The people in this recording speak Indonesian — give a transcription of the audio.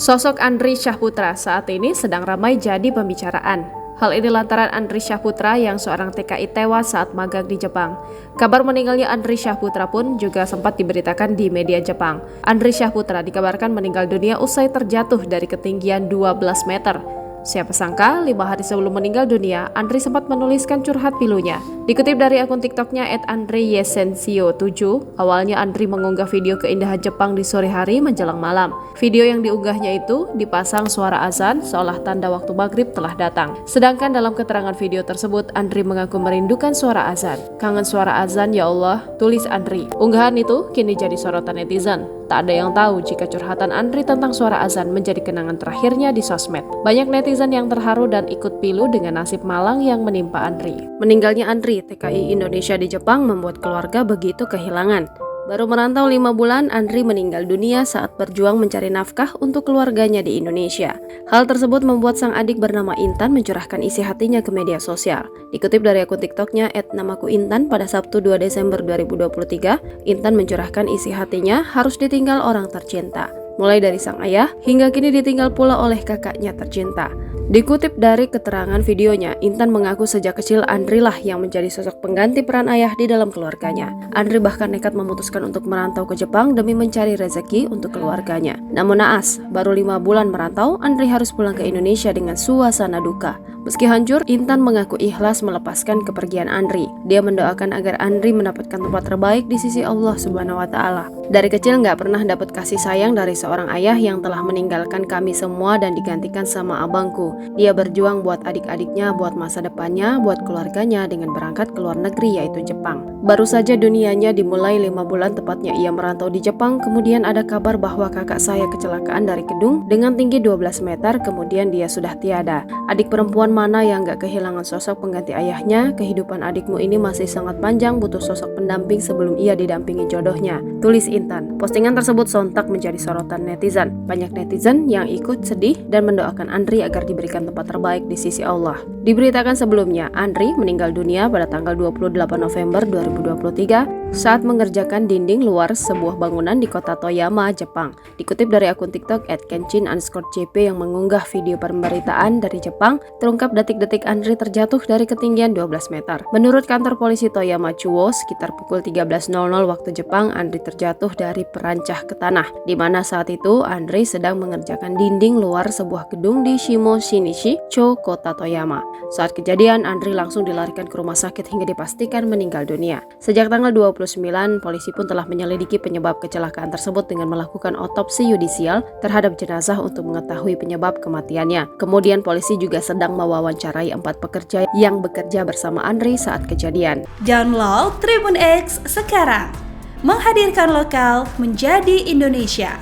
Sosok Andri Syahputra saat ini sedang ramai jadi pembicaraan. Hal ini lantaran Andri Syahputra yang seorang TKI tewas saat magang di Jepang. Kabar meninggalnya Andri Syahputra pun juga sempat diberitakan di media Jepang. Andri Syahputra dikabarkan meninggal dunia usai terjatuh dari ketinggian 12 meter. Siapa sangka, 5 hari sebelum meninggal dunia, Andri sempat menuliskan curhat pilunya. Dikutip dari akun TikToknya @andriyesensio7, awalnya Andri mengunggah video keindahan Jepang di sore hari menjelang malam. Video yang diunggahnya itu dipasang suara azan seolah tanda waktu maghrib telah datang. Sedangkan dalam keterangan video tersebut, Andri mengaku merindukan suara azan. Kangen suara azan ya Allah, tulis Andri. Unggahan itu kini jadi sorotan netizen. Tak ada yang tahu jika curhatan Andri tentang suara azan menjadi kenangan terakhirnya di sosmed. Banyak netizen yang terharu dan ikut pilu dengan nasib malang yang menimpa Andri. Meninggalnya Andri, TKI Indonesia di Jepang, membuat keluarga begitu kehilangan. Baru merantau 5 bulan, Andri meninggal dunia saat berjuang mencari nafkah untuk keluarganya di Indonesia. Hal tersebut membuat sang adik bernama Intan mencurahkan isi hatinya ke media sosial. Dikutip dari akun TikToknya @namakuintan pada Sabtu 2 Desember 2023, Intan mencurahkan isi hatinya harus ditinggal orang tercinta. Mulai dari sang ayah, hingga kini ditinggal pula oleh kakaknya tercinta. Dikutip dari keterangan videonya, Intan mengaku sejak kecil Andri lah yang menjadi sosok pengganti peran ayah di dalam keluarganya. Andri bahkan nekat memutuskan untuk merantau ke Jepang demi mencari rezeki untuk keluarganya. Namun naas, baru 5 bulan merantau, Andri harus pulang ke Indonesia dengan suasana duka. Meski hancur, Intan mengaku ikhlas melepaskan kepergian Andri. Dia mendoakan agar Andri mendapatkan tempat terbaik di sisi Allah Subhanahu wa Ta'ala. Dari kecil nggak pernah dapat kasih sayang dari seorang ayah yang telah meninggalkan kami semua dan digantikan sama abangku. Dia berjuang buat adik-adiknya, buat masa depannya, buat keluarganya dengan berangkat ke luar negeri yaitu Jepang. Baru saja dunianya dimulai 5 bulan tepatnya ia merantau di Jepang, kemudian ada kabar bahwa kakak saya kecelakaan dari gedung dengan tinggi 12 meter, kemudian dia sudah tiada. Adik perempuan mana yang gak kehilangan sosok pengganti ayahnya? Kehidupan adikmu ini masih sangat panjang, butuh sosok pendamping sebelum ia didampingi jodohnya, tulis Intan. Postingan tersebut sontak menjadi sorotan netizen. Banyak netizen yang ikut sedih dan mendoakan Andri agar diberikan tempat terbaik di sisi Allah. Diberitakan sebelumnya, Andri meninggal dunia pada tanggal 28 November 2023 saat mengerjakan dinding luar sebuah bangunan di kota Toyama, Jepang. Dikutip dari akun TikTok @kenshin_jp yang mengunggah video pemberitaan dari Jepang, terungkap detik-detik Andri terjatuh dari ketinggian 12 meter. Menurut kantor polisi Toyama Chuo, sekitar pukul 13.00 waktu Jepang, Andri terjatuh dari perancah ke tanah, di mana saat itu Andri sedang mengerjakan dinding luar sebuah gedung di Shimo Shinichi, Cho, kota Toyama. Saat kejadian, Andri langsung dilarikan ke rumah sakit hingga dipastikan meninggal dunia. Sejak tanggal 29, polisi pun telah menyelidiki penyebab kecelakaan tersebut dengan melakukan otopsi yudisial terhadap jenazah untuk mengetahui penyebab kematiannya. Kemudian polisi juga sedang mewawancarai 4 pekerja yang bekerja bersama Andri saat kejadian. Download Tribun X sekarang, menghadirkan lokal menjadi Indonesia.